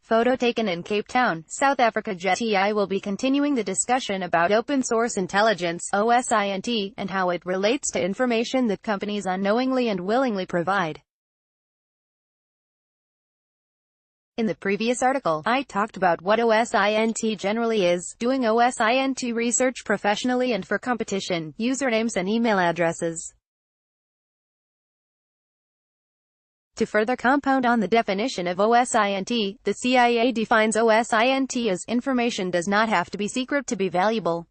Photo taken in Cape Town, South Africa. JTI will be continuing the discussion about open source intelligence, OSINT, and how it relates to information that companies unknowingly and willingly provide. In the previous article, I talked about what OSINT generally is, doing OSINT research professionally and for competition, usernames and email addresses. To further compound on the definition of OSINT, the CIA defines OSINT as information does not have to be secret to be valuable.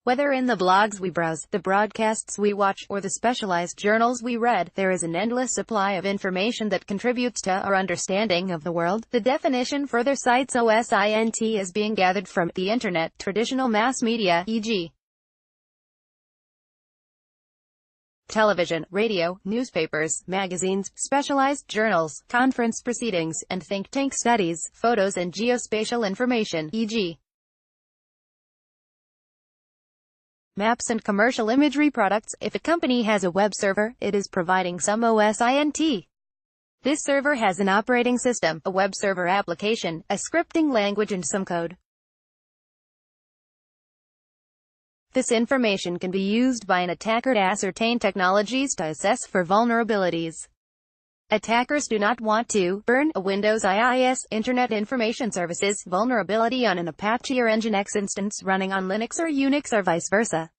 Whether in the blogs we browse, the broadcasts we watch, or the specialized journals we read, there is an endless supply of information that contributes to our understanding of the world. The definition further cites OSINT as being gathered from the internet, traditional mass media, e.g. television, radio, newspapers, magazines, specialized journals, conference proceedings, and think tank studies, photos and geospatial information, e.g. maps and commercial imagery products. If a company has a web server, it is providing some OSINT. This server has an operating system, a web server application, a scripting language and some code. This information can be used by an attacker to ascertain technologies to assess for vulnerabilities. Attackers do not want to burn a Windows IIS, Internet Information Services, vulnerability on an Apache or Nginx instance running on Linux or Unix or vice versa.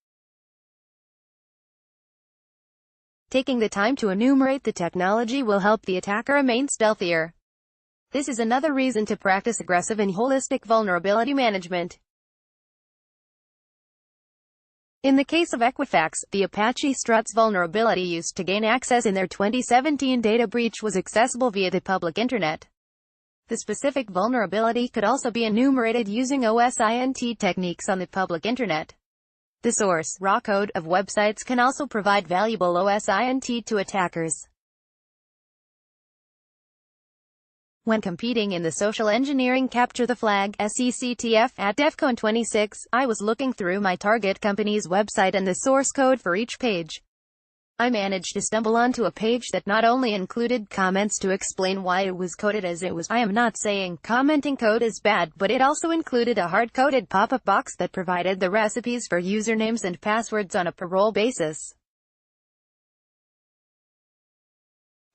Taking the time to enumerate the technology will help the attacker remain stealthier. This is another reason to practice aggressive and holistic vulnerability management. In the case of Equifax, the Apache Struts vulnerability used to gain access in their 2017 data breach was accessible via the public internet. The specific vulnerability could also be enumerated using OSINT techniques on the public internet. The source, raw code, of websites can also provide valuable OSINT to attackers. When competing in the social engineering Capture the Flag (SECTF) at DEF CON 26, I was looking through my target company's website and the source code for each page. I managed to stumble onto a page that not only included comments to explain why it was coded as it was. I am not saying commenting code is bad, but it also included a hard-coded pop-up box that provided the recipes for usernames and passwords on a per-role basis.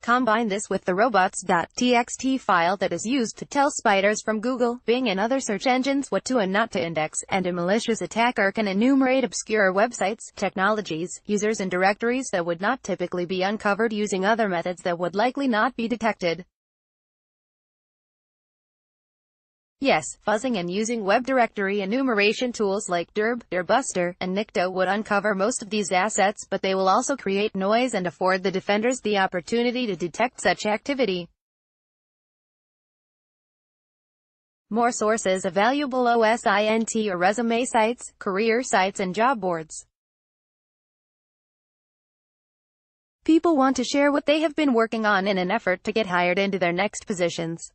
Combine this with the robots.txt file that is used to tell spiders from Google, Bing and other search engines what to and not to index, and a malicious attacker can enumerate obscure websites, technologies, users and directories that would not typically be uncovered using other methods that would likely not be detected. Yes, fuzzing and using web directory enumeration tools like Derb, Dirbuster, and Nikto would uncover most of these assets, but they will also create noise and afford the defenders the opportunity to detect such activity. More sources of valuable OSINT or resume sites, career sites and job boards. People want to share what they have been working on in an effort to get hired into their next positions.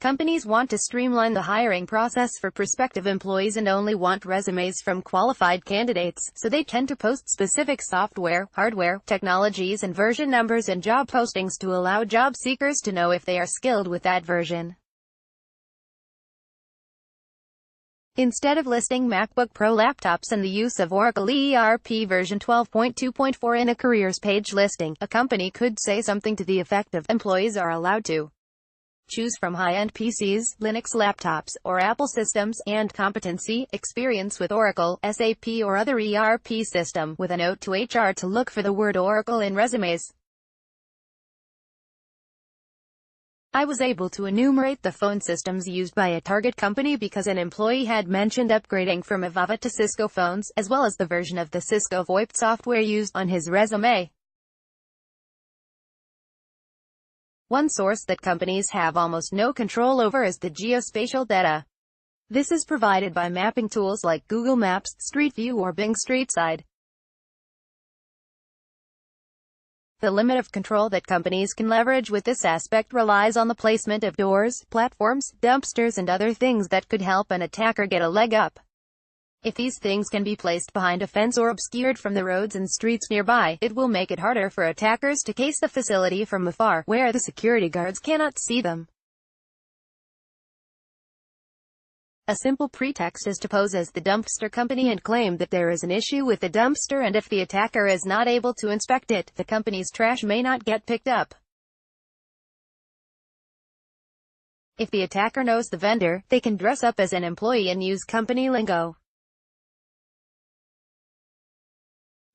Companies want to streamline the hiring process for prospective employees and only want resumes from qualified candidates, so they tend to post specific software, hardware, technologies and version numbers in job postings to allow job seekers to know if they are skilled with that version. Instead of listing MacBook Pro laptops and the use of Oracle ERP version 12.2.4 in a careers page listing, a company could say something to the effect of, employees are allowed to choose from high-end PCs, Linux laptops, or Apple systems, and competency, experience with Oracle, SAP or other ERP system, with a note to HR to look for the word Oracle in resumes. I was able to enumerate the phone systems used by a target company because an employee had mentioned upgrading from Avava to Cisco phones, as well as the version of the Cisco VoIP software used on his resume. One source that companies have almost no control over is the geospatial data. This is provided by mapping tools like Google Maps, Street View or Bing StreetSide. The limit of control that companies can leverage with this aspect relies on the placement of doors, platforms, dumpsters and other things that could help an attacker get a leg up. If these things can be placed behind a fence or obscured from the roads and streets nearby, it will make it harder for attackers to case the facility from afar, where the security guards cannot see them. A simple pretext is to pose as the dumpster company and claim that there is an issue with the dumpster, and if the attacker is not able to inspect it, the company's trash may not get picked up. If the attacker knows the vendor, they can dress up as an employee and use company lingo.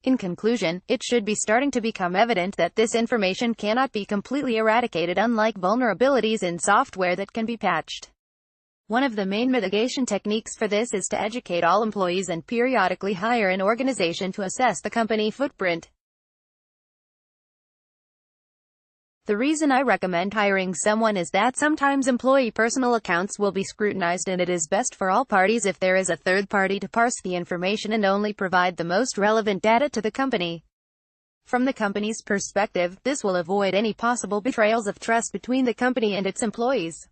In conclusion, it should be starting to become evident that this information cannot be completely eradicated, unlike vulnerabilities in software that can be patched. One of the main mitigation techniques for this is to educate all employees and periodically hire an organization to assess the company footprint. The reason I recommend hiring someone is that sometimes employee personal accounts will be scrutinized, and it is best for all parties if there is a third party to parse the information and only provide the most relevant data to the company. From the company's perspective, this will avoid any possible betrayals of trust between the company and its employees.